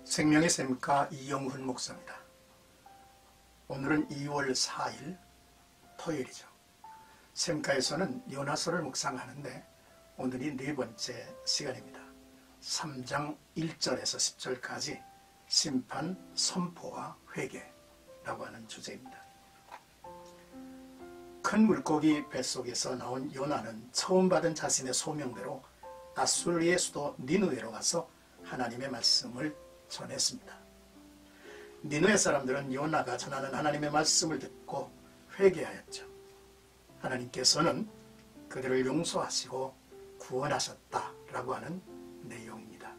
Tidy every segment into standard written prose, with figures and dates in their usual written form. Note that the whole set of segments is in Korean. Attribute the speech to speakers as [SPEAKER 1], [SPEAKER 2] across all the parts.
[SPEAKER 1] 생명의 샘가 이영훈 목사입니다. 오늘은 2월 4일 토요일이죠. 샘가에서는 요나서를 묵상하는데 오늘이 네 번째 시간입니다. 3장 1절에서 10절까지 심판, 선포와 회개라고 하는 주제입니다. 큰 물고기 뱃속에서 나온 요나는 처음 받은 자신의 소명대로 아수르의 수도 니느웨로 가서 하나님의 말씀을 전했습니다. 니느웨 사람들은 요나가 전하는 하나님의 말씀을 듣고 회개하였죠. 하나님께서는 그들을 용서하시고 구원하셨다라고 하는 내용입니다.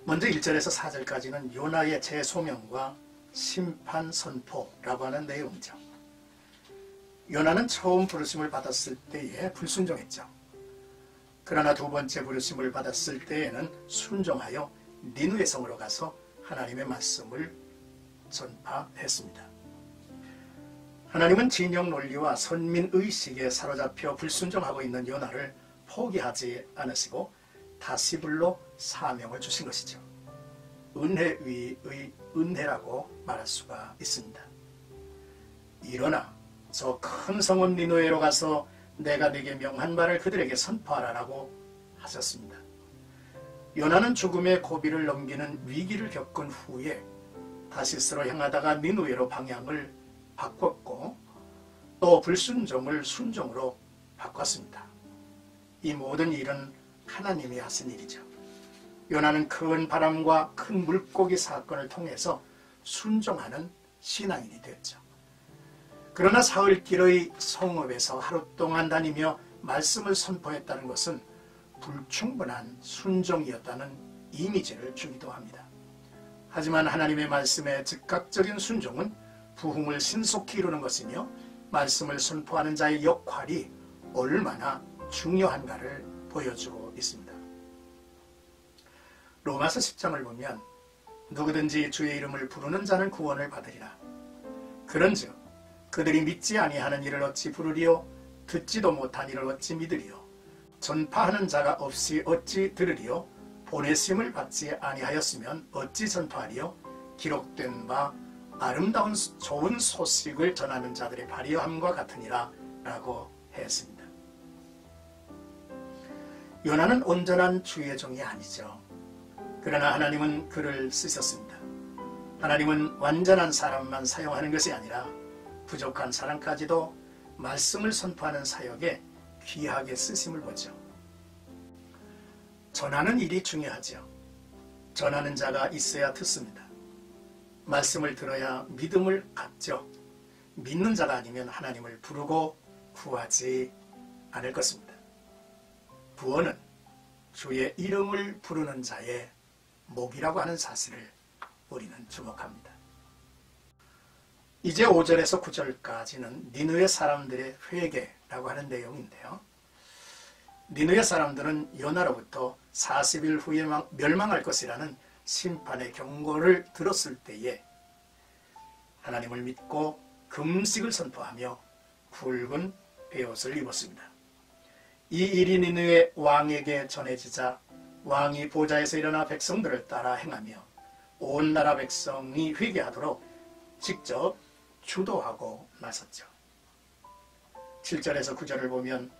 [SPEAKER 1] 먼저 1절에서 4절까지는 요나의 재소명과 심판 선포라고 하는 내용이죠. 요나는 처음 부르심을 받았을 때에 불순종했죠. 그러나 두 번째 부르심을 받았을 때에는 순종하여 니느웨 성으로 가서 하나님의 말씀을 전파했습니다. 하나님은 진영 논리와 선민의식에 사로잡혀 불순종하고 있는 요나를 포기하지 않으시고 다시 불러 사명을 주신 것이죠. 은혜 위의 은혜라고 말할 수가 있습니다. 일어나 저 큰 성읍 니느웨로 가서 내가 네게 명한 말을 그들에게 선포하라라고 하셨습니다. 요나는 죽음의 고비를 넘기는 위기를 겪은 후에 다시스로 향하다가 니느웨로 방향을 바꿨고 또 불순종을 순종으로 바꿨습니다. 이 모든 일은 하나님이 하신 일이죠. 요나는 큰 바람과 큰 물고기 사건을 통해서 순종하는 신앙인이 되었죠. 그러나 사흘길의 성읍에서 하루 동안 다니며 말씀을 선포했다는 것은 불충분한 순종이었다는 이미지를 주기도 합니다. 하지만 하나님의 말씀의 즉각적인 순종은 부흥을 신속히 이루는 것이며 말씀을 선포하는 자의 역할이 얼마나 중요한가를 보여주고 있습니다. 로마서 10장을 보면 누구든지 주의 이름을 부르는 자는 구원을 받으리라. 그런즉 그들이 믿지 아니하는 이를 어찌 부르리요? 듣지도 못한 이를 어찌 믿으리요? 전파하는 자가 없이 어찌 들으리요? 보내심을 받지 아니하였으면 어찌 전파하리요? 기록된 바 아름다운 좋은 소식을 전하는 자들의 발휘함과 같으니라 라고 했습니다. 요나는 온전한 주의 종이 아니죠. 그러나 하나님은 그를 쓰셨습니다. 하나님은 완전한 사람만 사용하는 것이 아니라 부족한 사람까지도 말씀을 선포하는 사역에 귀하게 쓰심을 보죠. 전하는 일이 중요하죠. 전하는 자가 있어야 듣습니다. 말씀을 들어야 믿음을 갖죠. 믿는 자가 아니면 하나님을 부르고 구하지 않을 것입니다. 구원은 주의 이름을 부르는 자의 목이라고 하는 사실을 우리는 주목합니다. 이제 5절에서 9절까지는 니느웨 사람들의 회개라고 하는 내용인데요. 니느웨 사람들은 요나로부터 40일 후에 멸망할 것이라는 심판의 경고를 들었을 때에 하나님을 믿고 금식을 선포하며 굵은 베옷을 입었습니다. 이 일이 니느웨 왕에게 전해지자 왕이 보좌에서 일어나 백성들을 따라 행하며 온 나라 백성이 회개하도록 직접 주도하고 나섰죠. 7절에서 9절을 보면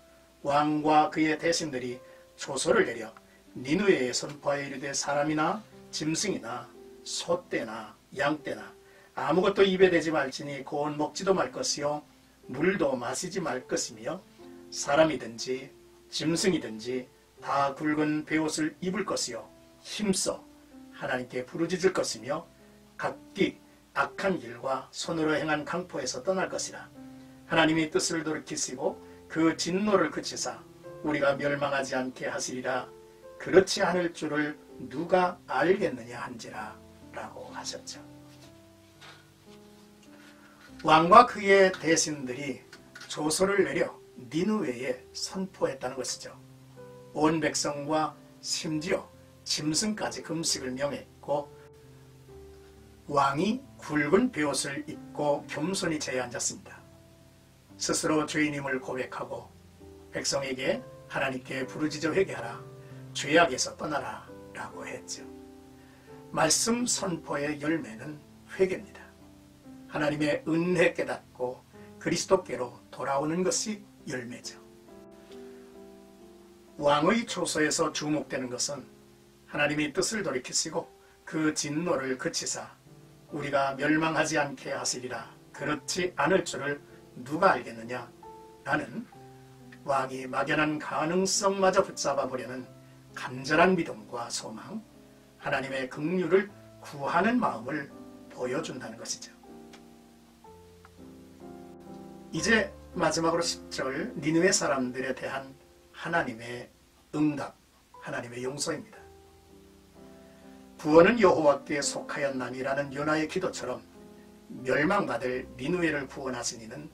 [SPEAKER 1] 왕과 그의 대신들이 조서를 내려 니느웨에 선포하여 이르되 사람이나 짐승이나 소떼나 양떼나 아무것도 입에 대지 말지니 곧 먹지도 말 것이요 물도 마시지 말 것이며 사람이든지 짐승이든지 다 굵은 베옷을 입을 것이요 힘써 하나님께 부르짖을 것이며 각기 악한 길과 손으로 행한 강포에서 떠날 것이라. 하나님이 뜻을 돌이키시고 그 진노를 그치사 우리가 멸망하지 않게 하시리라. 그렇지 않을 줄을 누가 알겠느냐 한지라 라고 하셨죠. 왕과 그의 대신들이 조서를 내려 니느웨에 선포했다는 것이죠. 온 백성과 심지어 짐승까지 금식을 명했고 왕이 굵은 베옷을 입고 겸손히 제에 앉았습니다. 스스로 죄인임을 고백하고 백성에게 하나님께 부르짖어 회개하라, 죄악에서 떠나라 라고 했죠. 말씀 선포의 열매는 회개입니다. 하나님의 은혜 깨닫고 그리스도께로 돌아오는 것이 열매죠. 왕의 초소에서 주목되는 것은 하나님이 뜻을 돌이키시고 그 진노를 그치사 우리가 멸망하지 않게 하시리라. 그렇지 않을 줄을 누가 알겠느냐. 라는 왕이 막연한 가능성마저 붙잡아 보려는 간절한 믿음과 소망, 하나님의 긍휼을 구하는 마음을 보여준다는 것이죠. 이제 마지막으로 10절 니느웨 사람들에 대한 하나님의 응답, 하나님의 용서입니다. 구원은 여호와께 속하였나니라는 요나의 기도처럼 멸망받을 니느웨를 구원하신 이는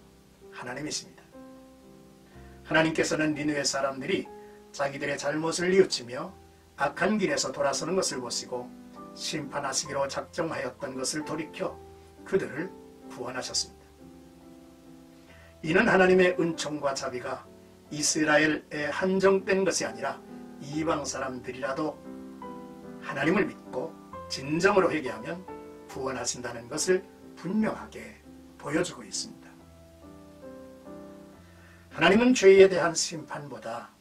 [SPEAKER 1] 하나님이십니다. 하나님께서는 니느웨 사람들이 자기들의 잘못을 뉘우치며 악한 길에서 돌아서는 것을 보시고 심판하시기로 작정하였던 것을 돌이켜 그들을 구원하셨습니다. 이는 하나님의 은총과 자비가 이스라엘에 한정된 것이 아니라 이방 사람들이라도 하나님을 믿고 진정으로 회개하면 구원하신다는 것을 분명하게 보여주고 있습니다. 하나님은 죄에 대한 심판보다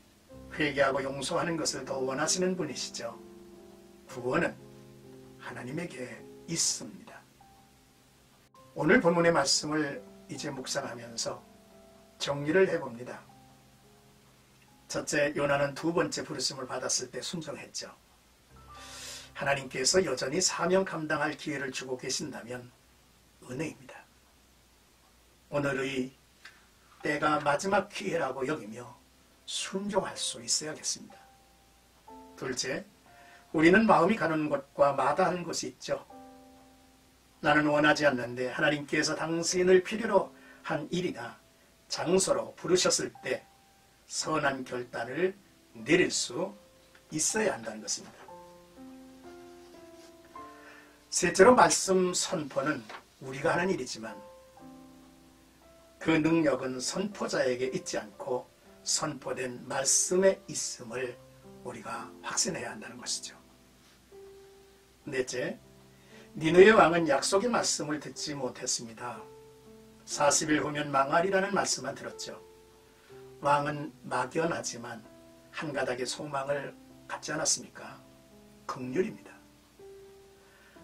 [SPEAKER 1] 회개하고 용서하는 것을 더 원하시는 분이시죠. 구원은 하나님에게 있습니다. 오늘 본문의 말씀을 이제 묵상하면서 정리를 해봅니다. 첫째, 요나는 두 번째 부르심을 받았을 때 순종했죠. 하나님께서 여전히 사명 감당할 기회를 주고 계신다면 은혜입니다. 오늘의 때가 마지막 기회라고 여기며 순종할 수 있어야겠습니다. 둘째, 우리는 마음이 가는 곳과 마다하는 곳이 있죠. 나는 원하지 않는데 하나님께서 당신을 필요로 한 일이나 장소로 부르셨을 때 선한 결단을 내릴 수 있어야 한다는 것입니다. 셋째로 말씀 선포는 우리가 하는 일이지만 그 능력은 선포자에게 있지 않고 선포된 말씀에 있음을 우리가 확신해야 한다는 것이죠. 넷째, 니느웨 왕은 약속의 말씀을 듣지 못했습니다. 40일 후면 망하리라는 말씀만 들었죠. 왕은 막연하지만 한 가닥의 소망을 갖지 않았습니까? 긍휼입니다.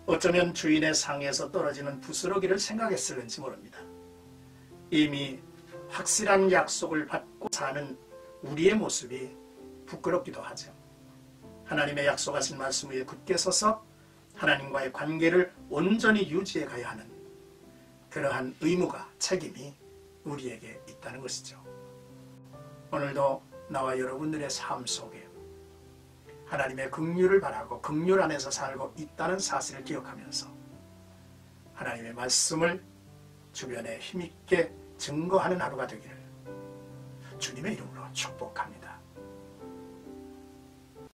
[SPEAKER 1] 어쩌면 주인의 상에서 떨어지는 부스러기를 생각했을는지 모릅니다. 이미 확실한 약속을 받고 사는 우리의 모습이 부끄럽기도 하죠. 하나님의 약속하신 말씀 위에 굳게 서서 하나님과의 관계를 온전히 유지해 가야 하는 그러한 의무가, 책임이 우리에게 있다는 것이죠. 오늘도 나와 여러분들의 삶 속에 하나님의 긍휼을 바라고 긍휼 안에서 살고 있다는 사실을 기억하면서 하나님의 말씀을 주변에 힘있게 증거하는 하루가 되기를 주님의 이름으로 축복합니다.